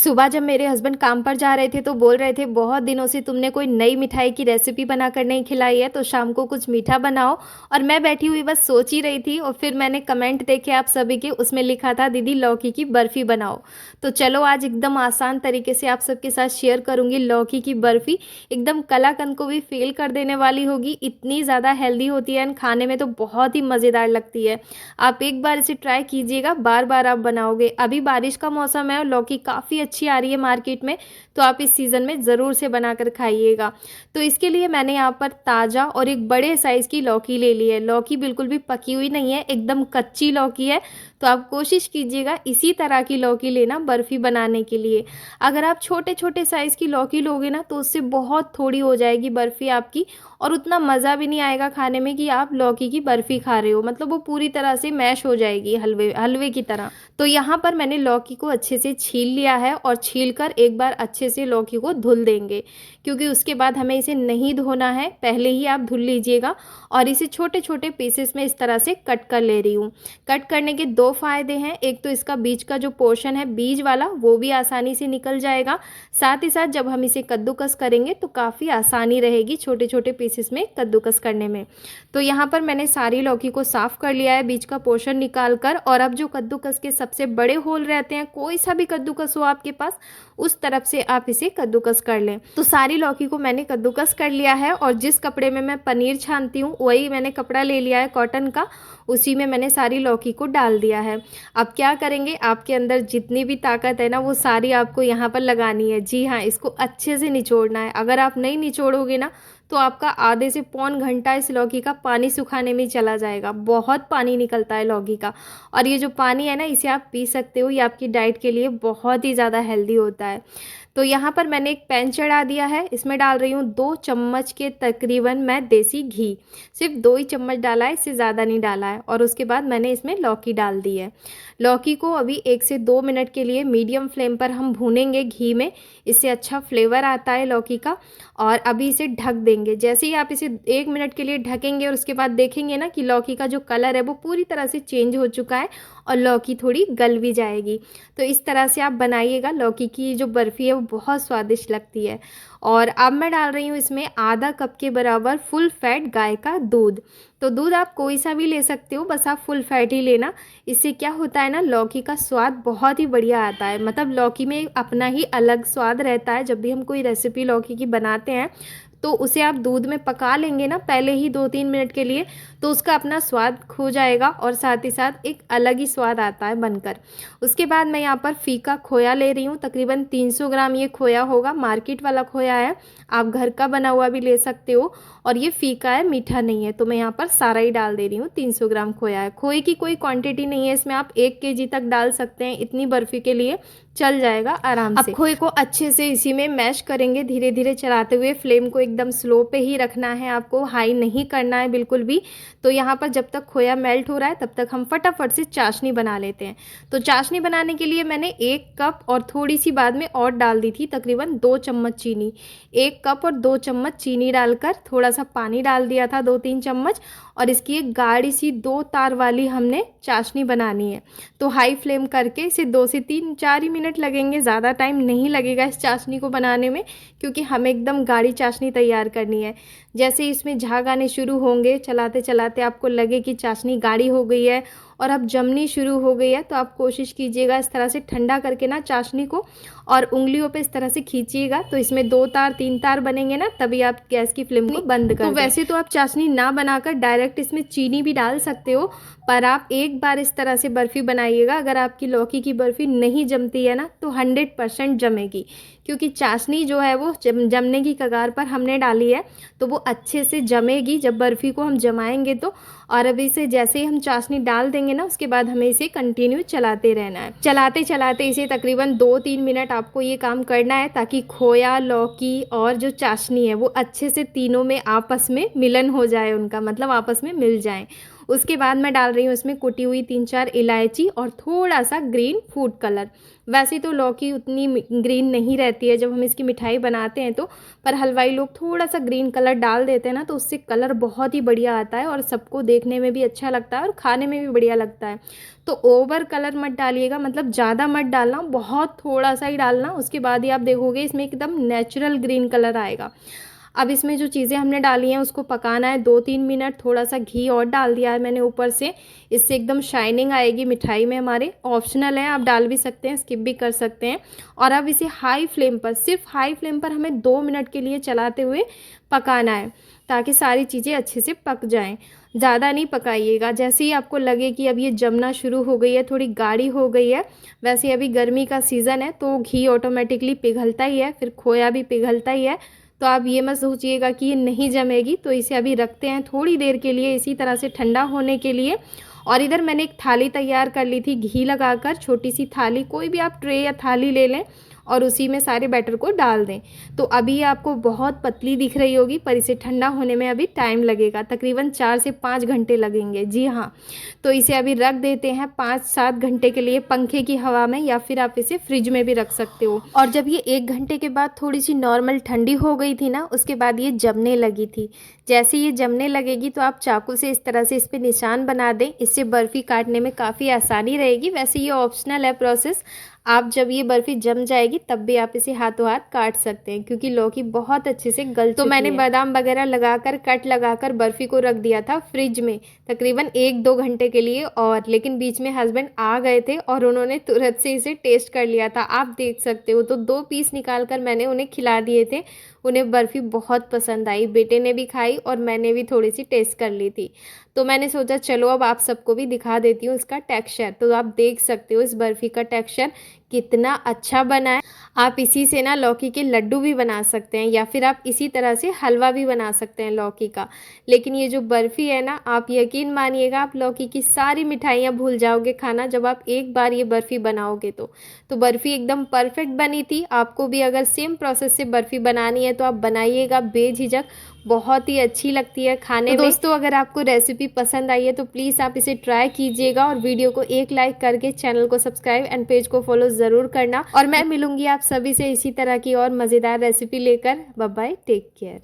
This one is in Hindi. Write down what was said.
सुबह जब मेरे हस्बैंड काम पर जा रहे थे तो बोल रहे थे बहुत दिनों से तुमने कोई नई मिठाई की रेसिपी बनाकर नहीं खिलाई है, तो शाम को कुछ मीठा बनाओ। और मैं बैठी हुई बस सोच ही रही थी और फिर मैंने कमेंट देखे आप सभी के, उसमें लिखा था दीदी लौकी की बर्फ़ी बनाओ। तो चलो आज एकदम आसान तरीके से आप सबके साथ शेयर करूँगी लौकी की बर्फ़ी। एकदम कलाकंद को भी फेल कर देने वाली होगी, इतनी ज़्यादा हेल्दी होती है एंड खाने में तो बहुत ही मज़ेदार लगती है। आप एक बार इसे ट्राई कीजिएगा, बार बार आप बनाओगे। अभी बारिश का मौसम है और लौकी काफ़ी अच्छी आ रही है मार्केट में, तो आप इस सीज़न में ज़रूर से बनाकर खाइएगा। तो इसके लिए मैंने यहाँ पर ताज़ा और एक बड़े साइज़ की लौकी ले ली है। लौकी बिल्कुल भी पकी हुई नहीं है, एकदम कच्ची लौकी है। तो आप कोशिश कीजिएगा इसी तरह की लौकी लेना बर्फ़ी बनाने के लिए। अगर आप छोटे छोटे साइज़ की लौकी लोगे ना तो उससे बहुत थोड़ी हो जाएगी बर्फ़ी आपकी, और उतना मज़ा भी नहीं आएगा खाने में कि आप लौकी की बर्फ़ी खा रहे हो, मतलब वो पूरी तरह से मैश हो जाएगी हलवे हलवे की तरह। तो यहाँ पर मैंने लौकी को अच्छे से छील लिया है और छीलकर एक बार अच्छे से लौकी को धुल देंगे, क्योंकि उसके बाद हमें इसे नहीं धोना है, पहले ही आप धुल लीजिएगा। और इसे छोटे छोटे पीसेस में इस तरह से कट कर ले रही हूँ। कट करने के दो फ़ायदे हैं, एक तो इसका बीच का जो पोर्शन है बीज वाला वो भी आसानी से निकल जाएगा, साथ ही साथ जब हम इसे कद्दूकस करेंगे तो काफ़ी आसानी रहेगी छोटे छोटे पीसेस में कद्दूकस करने में। तो यहाँ पर मैंने सारी लौकी को साफ़ कर लिया है बीच का पोर्शन निकाल कर, और अब जो कद्दूकस के सबसे बड़े होल रहते हैं, कोई सा भी कद्दूकस हो आपके पास, उस तरफ से आप इसे कद्दूकस कर लें। तो सारी लौकी को मैंने कद्दूकस कर लिया है, और जिस कपड़े में मैं पनीर छानती हूँ वही मैंने कपड़ा ले लिया है कॉटन का, उसी में मैंने सारी लौकी को डाल दिया है। अब क्या करेंगे, आपके अंदर जितनी भी ताकत है ना वो सारी आपको यहाँ पर लगानी है। जी हाँ, इसको अच्छे से निचोड़ना है। अगर आप नहीं निचोड़ोगे ना तो आपका आधे से पौन घंटा इस लौकी का पानी सुखाने में चला जाएगा। बहुत पानी निकलता है लौकी का, और ये जो पानी है ना इसे आप पी सकते हो, ये आपकी डाइट के लिए बहुत ही ज़्यादा हेल्दी होता है। तो यहाँ पर मैंने एक पैन चढ़ा दिया है, इसमें डाल रही हूँ 2 चम्मच के तकरीबन मैं देसी घी। सिर्फ 2 ही चम्मच डाला है, इससे ज़्यादा नहीं डाला है। और उसके बाद मैंने इसमें लौकी डाल दी है। लौकी को अभी 1 से 2 मिनट के लिए मीडियम फ्लेम पर हम भूनेंगे घी में, इससे अच्छा फ्लेवर आता है लौकी का। और अभी इसे ढक देंगे। जैसे ही आप इसे 1 मिनट के लिए ढकेंगे और उसके बाद देखेंगे ना कि लौकी का जो कलर है वो पूरी तरह से चेंज हो चुका है और लौकी थोड़ी गल भी जाएगी। तो इस तरह से आप बनाइएगा, लौकी की जो बर्फ़ी है वो बहुत स्वादिष्ट लगती है। और अब मैं डाल रही हूँ इसमें आधा कप के बराबर फुल फैट गाय का दूध। तो दूध आप कोई सा भी ले सकते हो, बस आप फुल फैट ही लेना। इससे क्या होता है ना, लौकी का स्वाद बहुत ही बढ़िया आता है। मतलब लौकी में अपना ही अलग स्वाद रहता है। जब भी हम कोई रेसिपी लौकी की बनाते हैं तो उसे आप दूध में पका लेंगे ना पहले ही 2-3 मिनट के लिए, तो उसका अपना स्वाद खो जाएगा और साथ ही साथ एक अलग ही स्वाद आता है बनकर। उसके बाद मैं यहाँ पर फीका खोया ले रही हूँ, तकरीबन 300 ग्राम ये खोया होगा। मार्केट वाला खोया है, आप घर का बना हुआ भी ले सकते हो। और ये फीका है, मीठा नहीं है, तो मैं यहाँ पर सारा ही डाल दे रही हूँ। 300 ग्राम खोया है। खोए की कोई क्वांटिटी नहीं है इसमें, आप 1 केजी तक डाल सकते हैं, इतनी बर्फ़ी के लिए चल जाएगा आराम से। अब खोए को अच्छे से इसी में मैश करेंगे, धीरे धीरे चलाते हुए। फ्लेम को एकदम स्लो पे ही रखना है, आपको हाई नहीं करना है बिल्कुल भी। तो यहाँ पर जब तक खोया मेल्ट हो रहा है तब तक हम फटाफट से चाशनी बना लेते हैं। तो चाशनी बनाने के लिए मैंने 1 कप और थोड़ी सी बाद में और डाल दी थी, तकरीबन 2 चम्मच चीनी। 1 कप और 2 चम्मच चीनी डालकर थोड़ा सा पानी डाल दिया था, 2-3 चम्मच। और इसकी एक गाढ़ी सी 2 तार वाली हमने चाशनी बनानी है। तो हाई फ्लेम करके इसे 2 से 3-4 ही मिनट लगेंगे, ज़्यादा टाइम नहीं लगेगा इस चाशनी को बनाने में, क्योंकि हमें एकदम गाढ़ी चाशनी तैयार करनी है। जैसे ही इसमें झाग आने शुरू होंगे, चलाते चलाते आपको लगे कि चाशनी गाढ़ी हो गई है और अब जमनी शुरू हो गई है, तो आप कोशिश कीजिएगा इस तरह से ठंडा करके ना चाशनी को, और उंगलियों पे इस तरह से खींचिएगा। तो इसमें 2 तार 3 तार बनेंगे ना, तभी आप गैस की फ्लेम को बंद कर दें। तो वैसे तो आप चाशनी ना बनाकर डायरेक्ट इसमें चीनी भी डाल सकते हो, पर आप एक बार इस तरह से बर्फ़ी बनाइएगा। अगर आपकी लौकी की बर्फ़ी नहीं जमती है ना तो 100% जमेगी, क्योंकि चाशनी जो है वो जमने की कगार पर हमने डाली है, तो वो अच्छे से जमेगी जब बर्फ़ी को हम जमाएंगे तो। और अभी से जैसे ही हम चाशनी डाल देंगे ना, उसके बाद हमें इसे कंटिन्यू चलाते रहना है। चलाते चलाते इसे तकरीबन 2-3 मिनट आपको ये काम करना है, ताकि खोया, लौकी और जो चाशनी है वो अच्छे से तीनों में आपस में मिलन हो जाए, उनका मतलब आपस में मिल जाए। उसके बाद मैं डाल रही हूँ इसमें कुटी हुई 3-4 इलायची और थोड़ा सा ग्रीन फूड कलर। वैसे तो लौकी उतनी ग्रीन नहीं रहती है जब हम इसकी मिठाई बनाते हैं तो, पर हलवाई लोग थोड़ा सा ग्रीन कलर डाल देते हैं ना, तो उससे कलर बहुत ही बढ़िया आता है और सबको देखने में भी अच्छा लगता है और खाने में भी बढ़िया लगता है। तो ओवर कलर मत डालिएगा, मतलब ज़्यादा मत डालना, बहुत थोड़ा सा ही डालना। उसके बाद ही आप देखोगे इसमें एकदम नेचुरल ग्रीन कलर आएगा। अब इसमें जो चीज़ें हमने डाली हैं उसको पकाना है 2-3 मिनट। थोड़ा सा घी और डाल दिया है मैंने ऊपर से, इससे एकदम शाइनिंग आएगी मिठाई में हमारे। ऑप्शनल है, आप डाल भी सकते हैं, स्किप भी कर सकते हैं। और अब इसे हाई फ्लेम पर, सिर्फ हाई फ्लेम पर हमें 2 मिनट के लिए चलाते हुए पकाना है, ताकि सारी चीज़ें अच्छे से पक जाएं। ज़्यादा नहीं पकाइएगा। जैसे ही आपको लगे कि अब ये जमना शुरू हो गई है, थोड़ी गाढ़ी हो गई है, वैसे अभी गर्मी का सीज़न है तो घी ऑटोमेटिकली पिघलता ही है, फिर खोया भी पिघलता ही है। तो आप ये मत सोचिएगा कि ये नहीं जमेगी। तो इसे अभी रखते हैं थोड़ी देर के लिए इसी तरह से ठंडा होने के लिए। और इधर मैंने एक थाली तैयार कर ली थी घी लगाकर, छोटी सी थाली, कोई भी आप ट्रे या थाली ले लें और उसी में सारे बैटर को डाल दें। तो अभी आपको बहुत पतली दिख रही होगी, पर इसे ठंडा होने में अभी टाइम लगेगा, तकरीबन 4 से 5 घंटे लगेंगे। जी हाँ, तो इसे अभी रख देते हैं 5-7 घंटे के लिए पंखे की हवा में, या फिर आप इसे फ्रिज में भी रख सकते हो। और जब ये 1 घंटे के बाद थोड़ी सी नॉर्मल ठंडी हो गई थी ना, उसके बाद ये जमने लगी थी। जैसे ये जमने लगेगी तो आप चाकू से इस तरह से इस पर निशान बना दें, इससे बर्फ़ी काटने में काफ़ी आसानी रहेगी। वैसे ये ऑप्शनल है प्रोसेस, आप जब ये बर्फ़ी जम जाएगी तब भी आप इसे हाथों हाथ काट सकते हैं, क्योंकि लौकी बहुत अच्छे से गल चुकी है। तो मैंने बादाम वगैरह लगाकर कट लगाकर बर्फ़ी को रख दिया था फ्रिज में तकरीबन 1-2 घंटे के लिए। और लेकिन बीच में हस्बैंड आ गए थे और उन्होंने तुरंत से इसे टेस्ट कर लिया था, आप देख सकते हो। तो 2 पीस निकाल कर मैंने उन्हें खिला दिए थे। उन्हें बर्फ़ी बहुत पसंद आई, बेटे ने भी खाई और मैंने भी थोड़ी सी टेस्ट कर ली थी। तो मैंने सोचा चलो अब आप सबको भी दिखा देती हूँ इसका टेक्सचर। तो आप देख सकते हो इस बर्फ़ी का टेक्सचर कितना अच्छा बना है। आप इसी से ना लौकी के लड्डू भी बना सकते हैं, या फिर आप इसी तरह से हलवा भी बना सकते हैं लौकी का। लेकिन ये जो बर्फ़ी है ना, आप यकीन मानिएगा आप लौकी की सारी मिठाइयाँ भूल जाओगे खाना, जब आप एक बार ये बर्फ़ी बनाओगे तो बर्फ़ी एकदम परफेक्ट बनी थी। आपको भी अगर सेम प्रोसेस से बर्फ़ी बनानी है तो आप बनाइएगा बेझिझक, बहुत ही अच्छी लगती है खाने में। दोस्तों, अगर आपको रेसिपी पसंद आई है तो प्लीज़ आप इसे ट्राई कीजिएगा और वीडियो को एक लाइक करके चैनल को सब्सक्राइब एंड पेज को फॉलो ज़रूर करना। और मैं मिलूंगी आप सभी से इसी तरह की और मज़ेदार रेसिपी लेकर। Bye bye, take care.